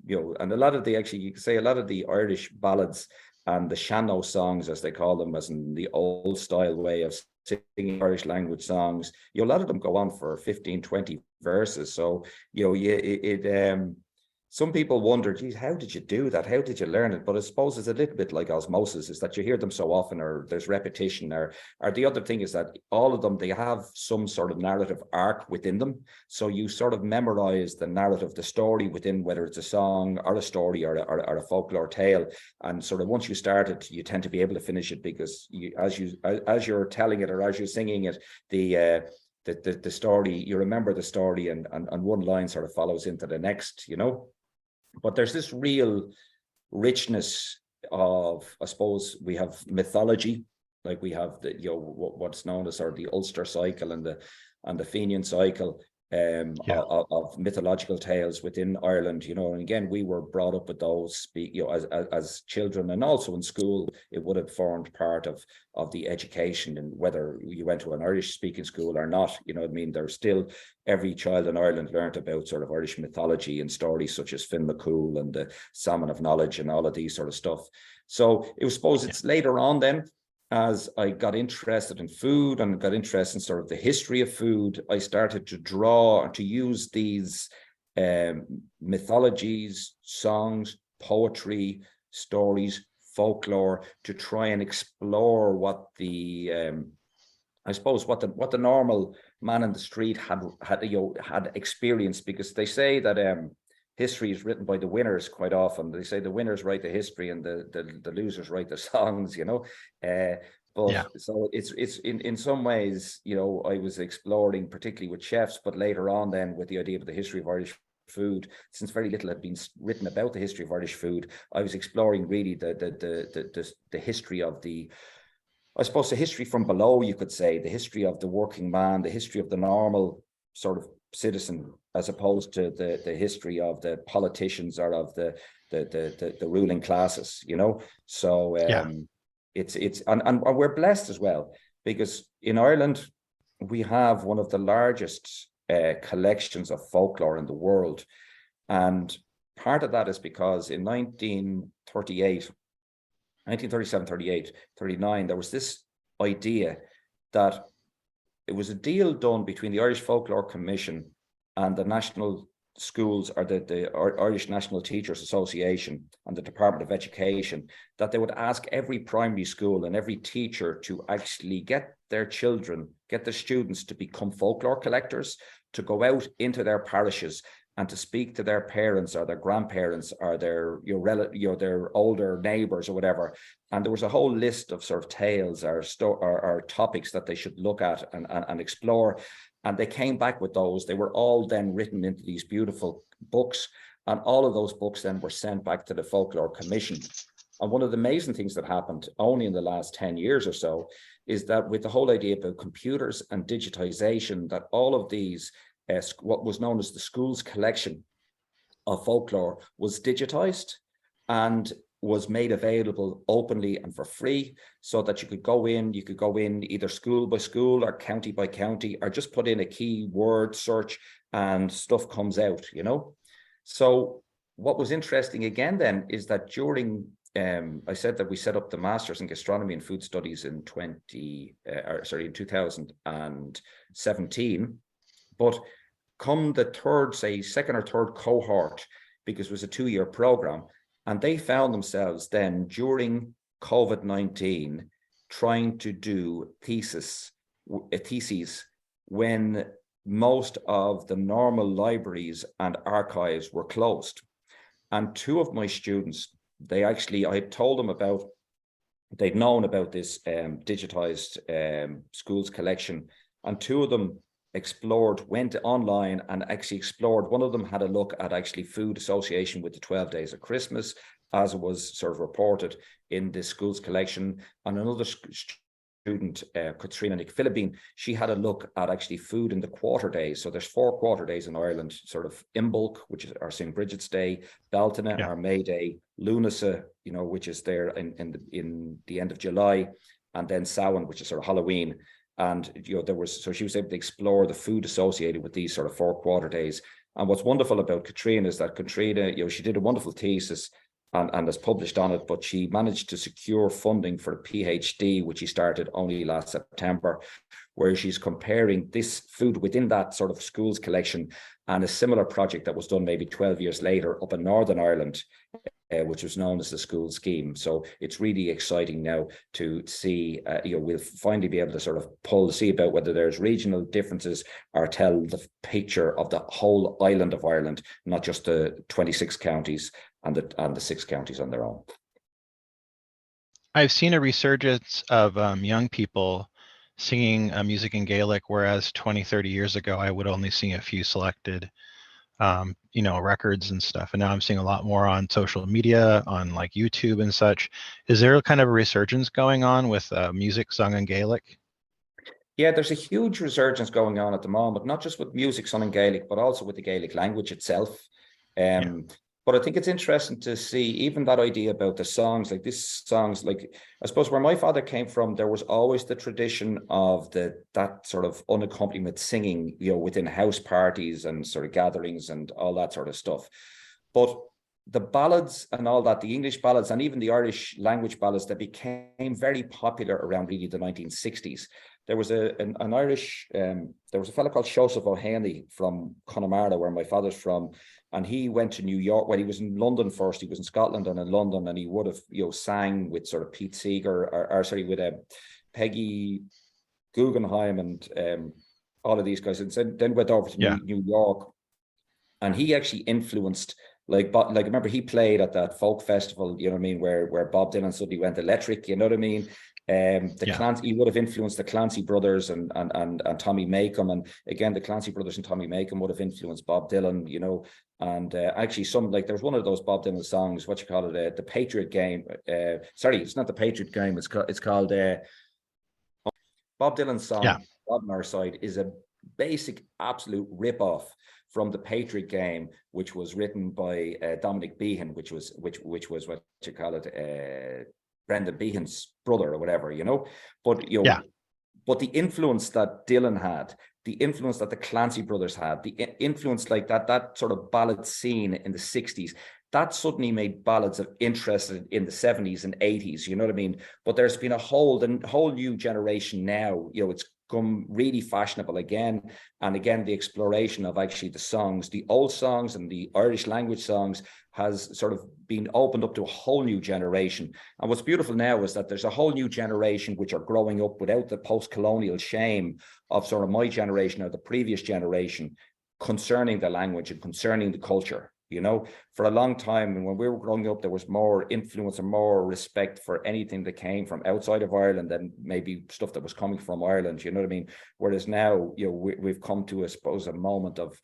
and a lot of you could say a lot of the Irish ballads and the shanno songs, as they call them, as in the old style way of singing Irish language songs, a lot of them go on for 15, 20 verses. So, some people wonder, geez, how did you do that? How did you learn it? But I suppose it's a little bit like osmosis, is that you hear them so often, or there's repetition, or the other thing is that all of them, they have some sort of narrative arc within them. So you sort of memorize the narrative, the story within, whether it's a song or a story or a folklore tale. And sort of once you start it, you tend to be able to finish it, because as you're telling it or as you're singing it, the story, you remember the story, and one line sort of follows into the next, But there's this real richness of, I suppose, we have mythology, like we have the what's known as the Ulster cycle and the Fenian cycle, of mythological tales within Ireland, and again, we were brought up with those, as children, and also in school, it would have formed part of the education, and whether you went to an Irish speaking school or not, there's still, every child in Ireland learned about sort of Irish mythology and stories such as Finn McCool and the Salmon of Knowledge and all of these sort of stuff. So it was, suppose it's later on then, as I got interested in food and got interested in sort of the history of food, I started to draw and to use these mythologies, songs, poetry, stories, folklore, to try and explore what the I suppose what the normal man in the street had experienced, because they say that history is written by the winners quite often. They say the winners write the history and the losers write the songs, So it's in some ways, I was exploring, particularly with chefs, but later on then with the idea of the history of Irish food, since very little had been written about the history of Irish food, I was exploring really the history of I suppose the history from below, you could say, the history of the working man, the history of the normal sort of citizen, as opposed to the history of the politicians or of the ruling classes, So it's and we're blessed as well, because in Ireland we have one of the largest collections of folklore in the world, and part of that is because in 1937, 38, 39, there was this idea that it was a deal done between the Irish Folklore Commission and the National Schools, or the Irish National Teachers Association and the Department of Education, that they would ask every primary school and every teacher to actually get their students to become folklore collectors, to go out into their parishes and to speak to their parents or their grandparents or their their older neighbors or whatever. And there was a whole list of sort of tales or topics that they should look at and explore. And they came back with those. They were all then written into these beautiful books. And all of those books then were sent back to the Folklore Commission. And one of the amazing things that happened only in the last 10 years or so is that with the whole idea about computers and digitization, that all of these what was known as the school's collection of folklore was digitized and was made available openly and for free, so that you could go in either school by school or county by county, or just put in a keyword search and stuff comes out, So what was interesting again then is that during I said that we set up the Masters in Gastronomy and Food Studies in 2017, but come the second or third cohort, because it was a 2-year program, and they found themselves then during COVID-19 trying to do theses when most of the normal libraries and archives were closed. And 2 of my students, I told them they'd known about this digitized schools collection, and 2 of them went online and actually explored. One of them had a look at actually food association with the 12 Days of Christmas, as it was sort of reported in this school's collection. And another student, Katrina Nick-Philippine, she had a look at actually food in the quarter days. So there's 4 quarter days in Ireland, sort of Imbolc, which is our St. Bridget's Day, Baltana, our May Day, Lunasa, which is there in the end of July, and then Samhain, which is sort of Halloween. And she was able to explore the food associated with these sort of 4 quarter days. And what's wonderful about Katrina is that Katrina, she did a wonderful thesis, and has published on it, but she managed to secure funding for a PhD, which she started only last September, where she's comparing this food within that sort of schools collection and a similar project that was done maybe 12 years later up in Northern Ireland, which was known as the school scheme. So it's really exciting now to see, we'll finally be able to sort of see about whether there's regional differences or tell the picture of the whole island of Ireland, not just the 26 counties and the 6 counties on their own. I've seen a resurgence of young people singing music in Gaelic, whereas 20, 30 years ago, I would only see a few selected records and stuff. And now I'm seeing a lot more on social media, on like YouTube and such. Is there a kind of a resurgence going on with music sung in Gaelic? Yeah, there's a huge resurgence going on at the moment, not just with music sung in Gaelic, but also with the Gaelic language itself. But I think it's interesting to see even that idea about the songs, like this songs, like I suppose where my father came from, there was always the tradition of that sort of unaccompanied singing, within house parties and sort of gatherings and all that sort of stuff. But the ballads and all that, the English ballads and even the Irish language ballads that became very popular around really the 1960s. There was an Irish, there was a fellow called Joseph O'Haney from Connemara, where my father's from, and he went to New York. Well, he was in London first. He was in Scotland and in London, and he would have, sang with sort of Pete Seeger, with Peggy Guggenheim and all of these guys, and then went over to New York, and he actually influenced. Like remember he played at that folk festival, where Bob Dylan suddenly went electric, you know what I mean? Clancy, he would have influenced the Clancy brothers and Tommy Makem, and again the Clancy brothers and Tommy Makem would have influenced Bob Dylan, and actually there was one of those Bob Dylan songs, what you call it, the Patriot Game. Sorry, it's not the Patriot Game. It's called Bob Dylan's song. Yeah. On Our Side is a basic absolute rip-off from the Patriot Game, which was written by Dominic Behan, which was what you call it, Brendan Behan's brother or whatever, But but the influence that Dylan had, the influence that the Clancy brothers had, the influence like that sort of ballad scene in the 60s, that suddenly made ballads of interest in the 70s and 80s, you know what I mean? But there's been a whole new generation now, it's come really fashionable again and again. The exploration of actually the songs, the old songs and the Irish language songs, has sort of been opened up to a whole new generation. And what's beautiful now is that there's a whole new generation which are growing up without the post-colonial shame of sort of my generation or the previous generation concerning the language and concerning the culture. For a long time, when we were growing up, there was more influence and more respect for anything that came from outside of Ireland than maybe stuff that was coming from Ireland. You know what I mean? Whereas now, we've come to, I suppose, a moment of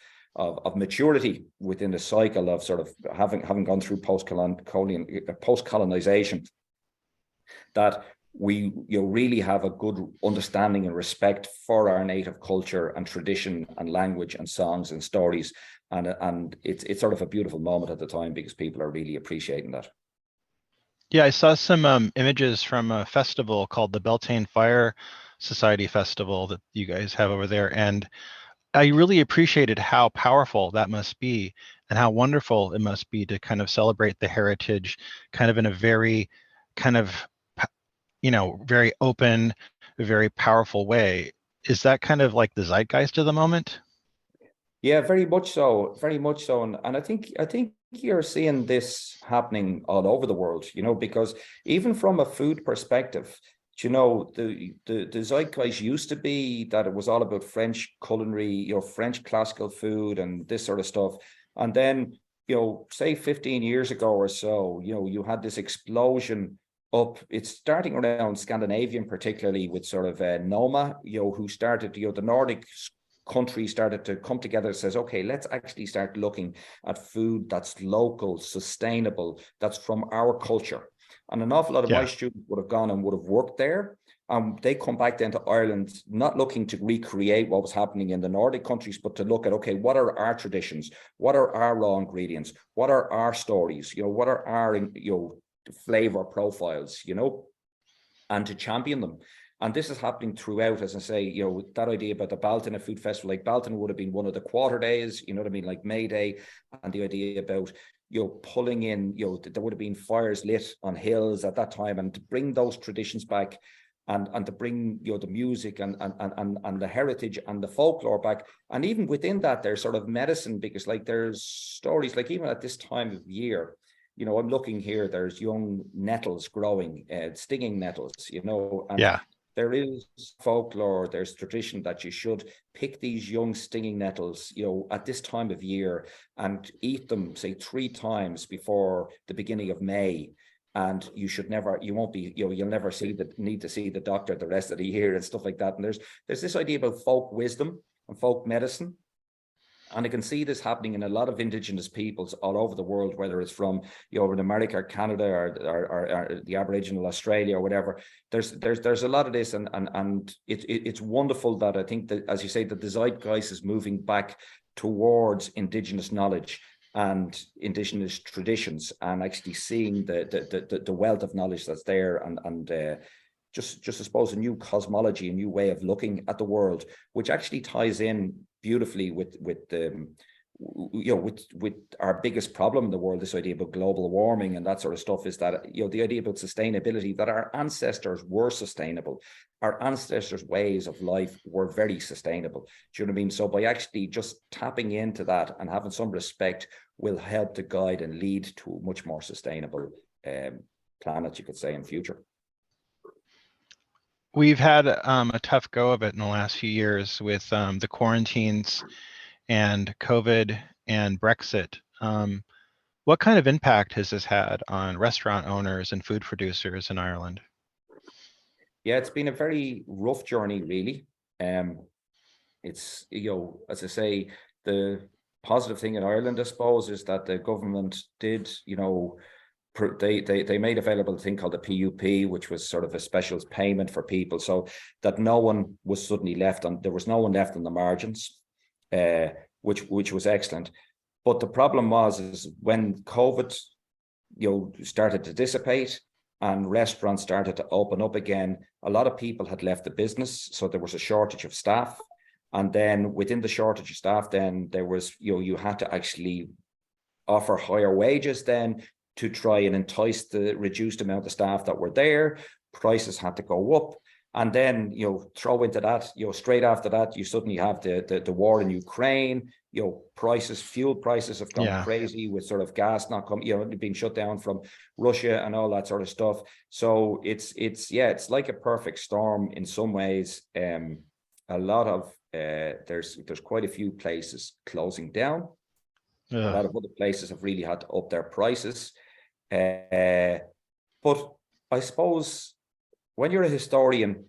maturity within the cycle of sort of having gone through post-colonization, that we really have a good understanding and respect for our native culture and tradition and language and songs and stories. And it's sort of a beautiful moment at the time because people are really appreciating that. Yeah, I saw some images from a festival called the Beltane Fire Society Festival that you guys have over there. And I really appreciated how powerful that must be and how wonderful it must be to kind of celebrate the heritage kind of in a very kind of, very open, very powerful way. Is that kind of like the zeitgeist of the moment? Yeah, very much so, very much so. And I think you're seeing this happening all over the world, because even from a food perspective, the zeitgeist used to be that it was all about French culinary, French classical food and this sort of stuff. And then, say 15 years ago or so, you had this explosion up. It's starting around Scandinavian, particularly with sort of Noma, who started, the Nordic countries started to come together and says, okay, let's actually start looking at food that's local, sustainable, that's from our culture. And an awful lot of my students would have gone and would have worked there. They come back then to Ireland, not looking to recreate what was happening in the Nordic countries, but to look at, okay, what are our traditions? What are our raw ingredients? What are our stories? What are our, flavor profiles, and to champion them. And this is happening throughout, as I say, that idea about the Baltin, a food festival, like Baltin would have been one of the quarter days, you know what I mean, like May Day, and the idea about, pulling in, there would have been fires lit on hills at that time, and to bring those traditions back, and to bring, the music and the heritage and the folklore back. And even within that, there's sort of medicine, because like there's stories, like even at this time of year, I'm looking here, there's young nettles growing, stinging nettles, and there is folklore, there's tradition that you should pick these young stinging nettles, at this time of year, and eat them, say 3 times before the beginning of May. And you won't be, you'll never need to see the doctor the rest of the year and stuff like that. And there's this idea about folk wisdom and folk medicine. And I can see this happening in a lot of indigenous peoples all over the world, whether it's from, in America or Canada or the Aboriginal Australia or whatever. There's a lot of this, and it's wonderful that I think that, as you say, that the zeitgeist is moving back towards indigenous knowledge and indigenous traditions, and actually seeing the wealth of knowledge that's there, and just I suppose a new cosmology, a new way of looking at the world, which actually ties in beautifully with our biggest problem in the world, this idea about global warming and that sort of stuff, is that, the idea about sustainability, that our ancestors were sustainable. Our ancestors' ways of life were very sustainable. Do you know what I mean? So by actually just tapping into that and having some respect will help to guide and lead to a much more sustainable planet, you could say, in future. We've had a tough go of it in the last few years with the quarantines and COVID and Brexit. What kind of impact has this had on restaurant owners and food producers in Ireland? Yeah, it's been a very rough journey, really. It's, as I say, the positive thing in Ireland, I suppose, is that the government did, they made available a thing called the PUP, which was sort of a special payment for people, so that no one was suddenly there was no one left on the margins, which was excellent. But the problem is when COVID, started to dissipate and restaurants started to open up again, a lot of people had left the business, so there was a shortage of staff. And then within the shortage of staff, then there was, you had to actually offer higher wages then to try and entice the reduced amount of staff that were there. Prices had to go up. And then, throw into that, straight after that, you suddenly have the war in Ukraine. Fuel prices have gone crazy with sort of gas not coming, being shut down from Russia and all that sort of stuff. So it's like a perfect storm in some ways. A lot of there's quite a few places closing down. A lot of other places have really had to up their prices. But I suppose when you're a historian,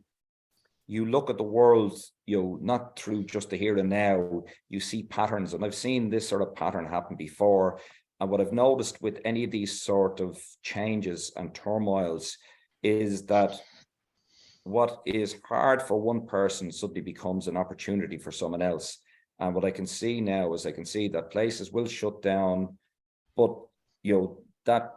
you look at the world, not through just the here and now, you see patterns. And I've seen this sort of pattern happen before. And what I've noticed with any of these sort of changes and turmoils is that what is hard for one person suddenly becomes an opportunity for someone else. And what I can see now is I can see that places will shut down, but that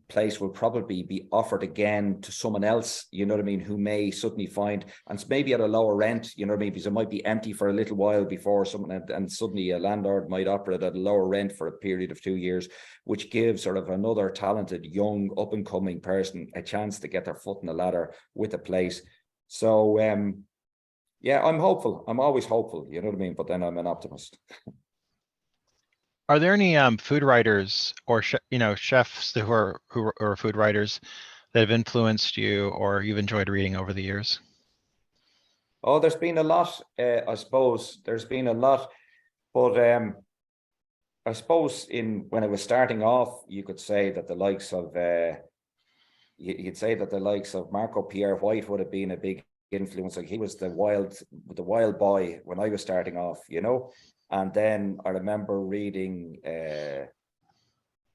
place will probably be offered again to someone else, who may suddenly find, and maybe at a lower rent, because it might be empty for a little while before someone, and suddenly a landlord might offer it at a lower rent for a period of 2 years, which gives sort of another talented, young, up-and-coming person a chance to get their foot in the ladder with a place. So, I'm hopeful. I'm always hopeful, but then I'm an optimist. Are there any food writers or chefs who are food writers that have influenced you or you've enjoyed reading over the years? Oh, there's been a lot. I suppose there's been a lot, but I suppose when I was starting off, you could say that the likes of Marco Pierre White would have been a big influence. Like he was the wild boy when I was starting off, And then I remember reading that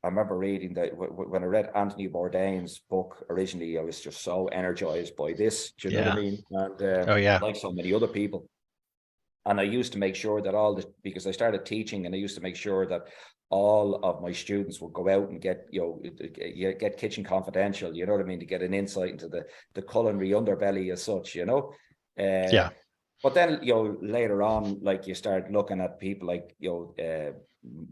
when I read Anthony Bourdain's book originally, I was just so energized by this. Do you know what I mean? And like so many other people. And I used to make sure that because I started teaching, and I used to make sure that all of my students would go out and get Kitchen Confidential, you know what I mean, to get an insight into the culinary underbelly as such, But then, later on, like you start looking at people like,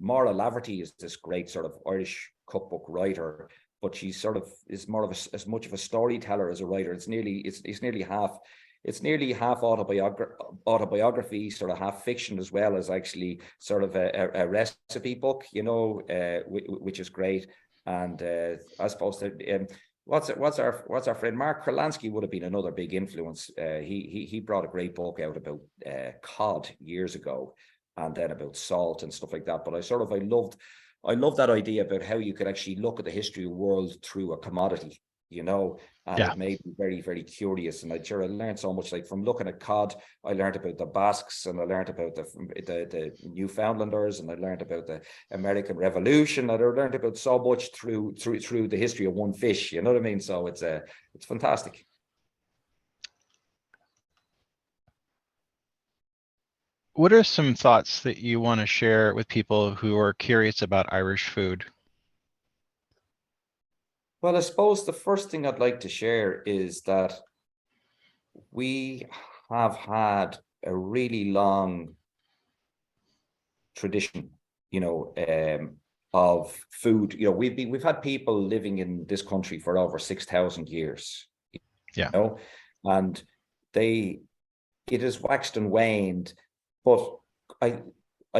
Maura Laverty is this great sort of Irish cookbook writer, but she sort of is more of as much of a storyteller as a writer. It's nearly half autobiography, sort of half fiction, as well as actually sort of a recipe book, which is great. And I suppose that what's our friend Mark Kurlansky would have been another big influence. He brought a great book out about cod years ago, and then about salt and stuff like that. But I loved that idea about how you could actually look at the history of the world through a commodity, and it made me very, very curious. And I learned so much, like from looking at cod. I learned about the Basques, and I learned about the Newfoundlanders, and I learned about the American Revolution. And I learned about so much through the history of one fish. You know what I mean? So it's fantastic. What are some thoughts that you want to share with people who are curious about Irish food? Well, I suppose the first thing I'd like to share is that we have had a really long tradition, of food. We've had people living in this country for over 6,000 years. And it has waxed and waned. But I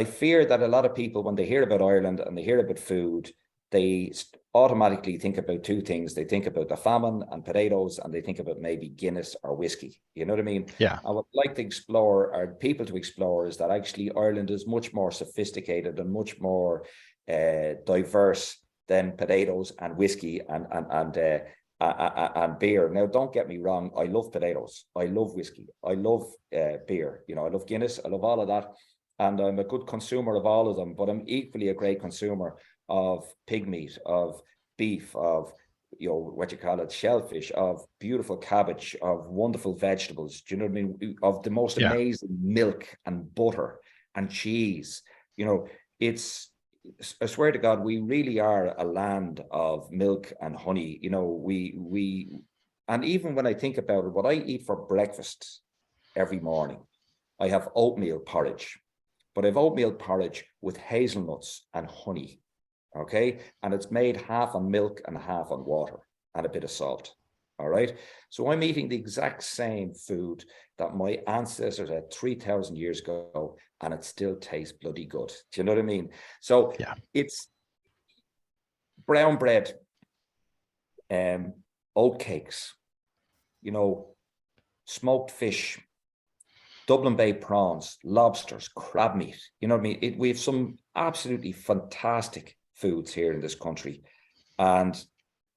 fear that a lot of people, when they hear about Ireland and they hear about food, they automatically think about two things. They think about the famine and potatoes, and they think about maybe Guinness or whiskey. You know what I mean? Yeah. And what I'd like to explore, or people to explore, is that actually Ireland is much more sophisticated and much more diverse than potatoes and whiskey and beer. Now, don't get me wrong. I love potatoes. I love whiskey. I love beer. I love Guinness. I love all of that. And I'm a good consumer of all of them, but I'm equally a great consumer of pig meat, of beef, of shellfish, of beautiful cabbage, of wonderful vegetables. Do you know what I mean? Of the most amazing milk and butter and cheese. I swear to God, we really are a land of milk and honey. And even when I think about it, what I eat for breakfast every morning, I have oatmeal porridge, but I have oatmeal porridge with hazelnuts and honey. Okay. And it's made half on milk and half on water and a bit of salt. All right. So I'm eating the exact same food that my ancestors had 3,000 years ago, and it still tastes bloody good. Do you know what I mean? So it's brown bread, oat cakes, smoked fish, Dublin Bay prawns, lobsters, crab meat. You know what I mean? We have some absolutely fantastic foods here in this country. And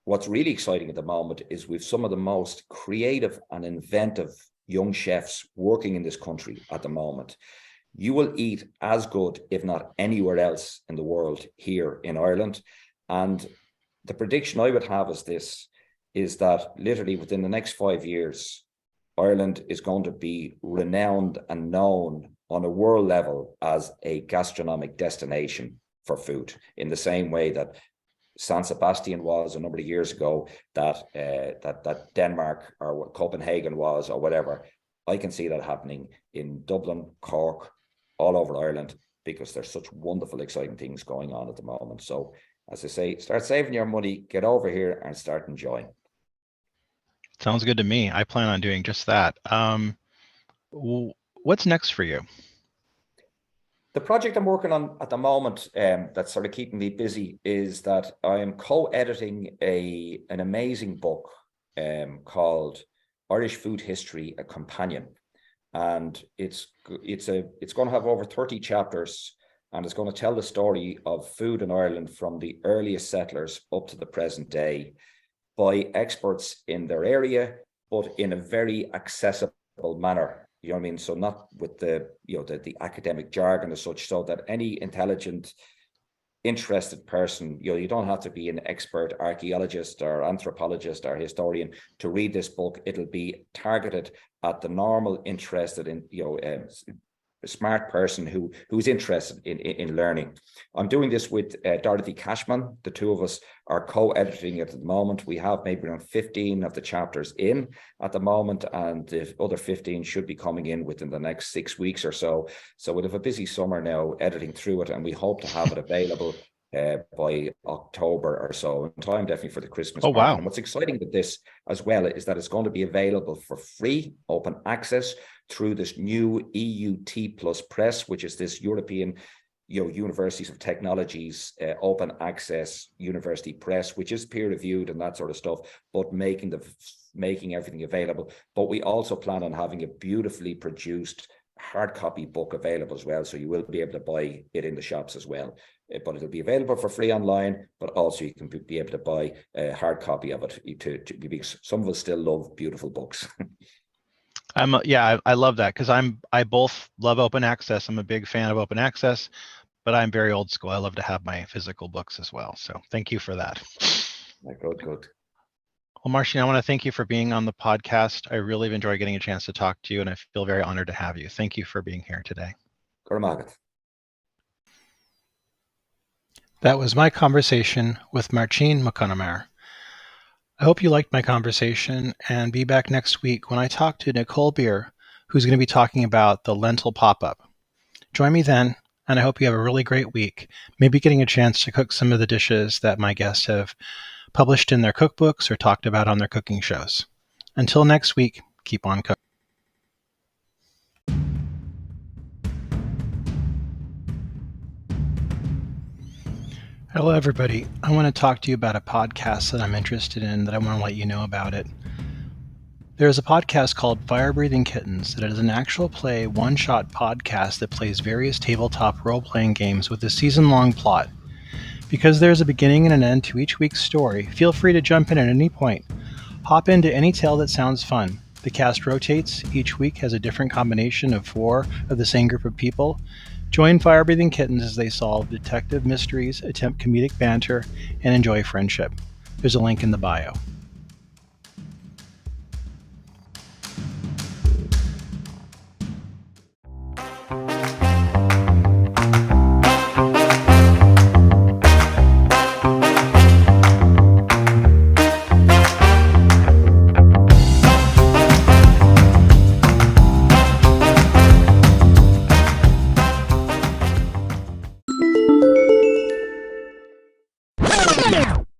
what's really exciting at the moment is we've some of the most creative and inventive young chefs working in this country at the moment. You will eat as good, if not anywhere else in the world, here in Ireland. And the prediction I would have is that literally within the next 5 years, Ireland is going to be renowned and known on a world level as a gastronomic destination for food, in the same way that San Sebastian was a number of years ago, that Denmark or Copenhagen was, or whatever. I can see that happening in Dublin, Cork, all over Ireland, because there's such wonderful, exciting things going on at the moment. So, as I say, start saving your money, get over here and start enjoying. Sounds good to me. I plan on doing just that. What's next for you? The project I'm working on at the moment, that's sort of keeping me busy, is that I am co-editing an amazing book called Irish Food History: A Companion, and it's going to have over 30 chapters, and it's going to tell the story of food in Ireland from the earliest settlers up to the present day, by experts in their area, but in a very accessible manner. You know what I mean? So not with the academic jargon as such, so that any intelligent, interested person, you don't have to be an expert archaeologist or anthropologist or historian to read this book. It'll be targeted at the normal interested in, smart person who's interested in learning. I'm doing this with Dorothy Cashman. The two of us are co-editing it at the moment. We have maybe around 15 of the chapters in at the moment, and the other 15 should be coming in within the next 6 weeks or so. So we'll have a busy summer now editing through it, and we hope to have it available by October or so, in time definitely for the Christmas market. Wow. And what's exciting with this as well is that it's going to be available for free, open access, through this new EUT Plus Press, which is this European Universities of Technologies open access university press, which is peer reviewed and that sort of stuff, but making everything available. But we also plan on having a beautifully produced hard copy book available as well, so you will be able to buy it in the shops as well. But it'll be available for free online, but also you can be able to buy a hard copy of it. Because some of us still love beautiful books. I love that, because I both love open access. I'm a big fan of open access, but I'm very old school. I love to have my physical books as well. So thank you for that. Good. Well, Máirtín, I want to thank you for being on the podcast. I really enjoyed getting a chance to talk to you, and I feel very honored to have you. Thank you for being here today. That was my conversation with Mairtin Mac Con Iomaire. I hope you liked my conversation, and be back next week when I talk to Nicole Beer, who's going to be talking about the lentil pop-up. Join me then, and I hope you have a really great week, maybe getting a chance to cook some of the dishes that my guests have published in their cookbooks or talked about on their cooking shows. Until next week, keep on cooking. Hello, everybody. I want to talk to you about a podcast that I'm interested in, that I want to let you know about it. There's a podcast called Fire-Breathing Kittens that is an actual play one-shot podcast that plays various tabletop role-playing games with a season-long plot. Because there's a beginning and an end to each week's story, feel free to jump in at any point. Hop into any tale that sounds fun. The cast rotates. Each week has a different combination of 4 of the same group of people. Join Fire-Breathing Kittens as they solve detective mysteries, attempt comedic banter, and enjoy friendship. There's a link in the bio.